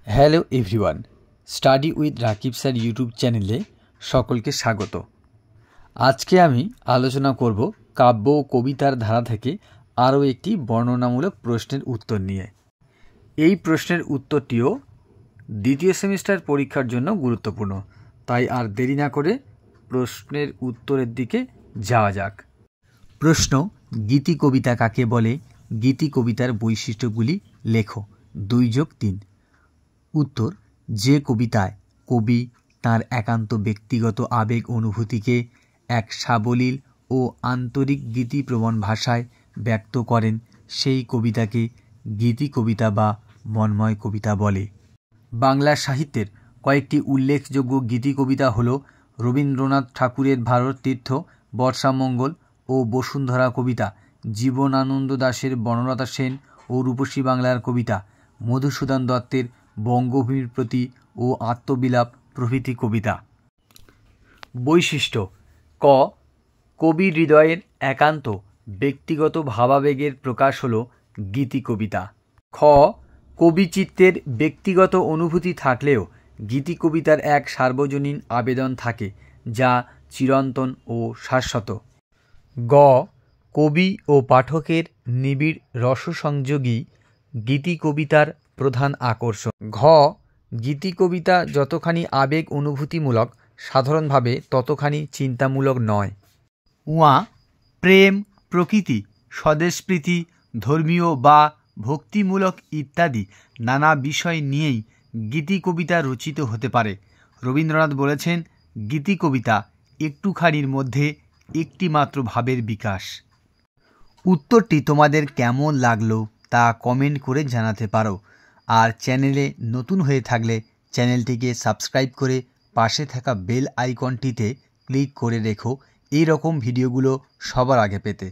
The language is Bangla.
Hello everyone, study with Rakib sir YouTube চ্যানেলে সকলকে স্বাগত। আজকে আমি আলোচনা করব কাব্য ও কবিতার ধারা থেকে আরও একটি বর্ণনামূলক প্রশ্নের উত্তর নিয়ে। এই প্রশ্নের উত্তরটিও দ্বিতীয় সেমিস্টার পরীক্ষার জন্য গুরুত্বপূর্ণ, তাই আর দেরি না করে প্রশ্নের উত্তরের দিকে যাওয়া যাক। প্রশ্ন: গীতি কবিতা কাকে বলে? গীতি কবিতার বৈশিষ্ট্যগুলি লেখো। 2+3। উত্তর: যে কবিতায় কবি তাঁর একান্ত ব্যক্তিগত আবেগ অনুভূতিকে এক সাবলীল ও আন্তরিক গীতিপ্রবণ ভাষায় ব্যক্ত করেন, সেই কবিতাকে গীতি কবিতা বা মন্ময় কবিতা বলে। বাংলা সাহিত্যের কয়েকটি উল্লেখযোগ্য গীতি কবিতা হল রবীন্দ্রনাথ ঠাকুরের ভারততীর্থ, বর্ষামঙ্গল ও বসুন্ধরা কবিতা, জীবনানন্দ দাশের বনলতা সেন ও রূপসী বাংলার কবিতা, মধুসূদন দত্তের বঙ্গভূমির প্রতি ও আত্মবিলাপ প্রভৃতি কবিতা। বৈশিষ্ট্য: ক. কবির হৃদয়ের একান্ত ব্যক্তিগত ভাবাবেগের প্রকাশ হল গীতি কবিতা। খ. কবিচিত্তের ব্যক্তিগত অনুভূতি থাকলেও গীতি কবিতার এক সার্বজনীন আবেদন থাকে, যা চিরন্তন ও শাশ্বত। গ. কবি ও পাঠকের নিবিড় রসসংযোগই গীতি কবিতার প্রধান আকর্ষণ। ঘ. গীতি কবিতা যতখানি আবেগ অনুভূতিমূলক, সাধারণভাবে ততখানি চিন্তামূলক নয়। উয়া. প্রেম, প্রকৃতি, স্বদেশপ্রীতি, ধর্মীয় বা ভক্তিমূলক ইত্যাদি নানা বিষয় নিয়েই গীতি কবিতা রচিত হতে পারে। রবীন্দ্রনাথ বলেছেন, গীতি কবিতা একটুখানির মধ্যে একটি মাত্র ভাবের বিকাশ। উত্তরটি তোমাদের কেমন লাগলো তা কমেন্ট করে জানাতে পারো। আর চ্যানেলে নতুন হয়ে থাকলে চ্যানেলটিকে সাবস্ক্রাইব করে পাশে থাকা বেল আইকনটিতে ক্লিক করে রেখো এই রকম ভিডিওগুলো সবার আগে পেতে।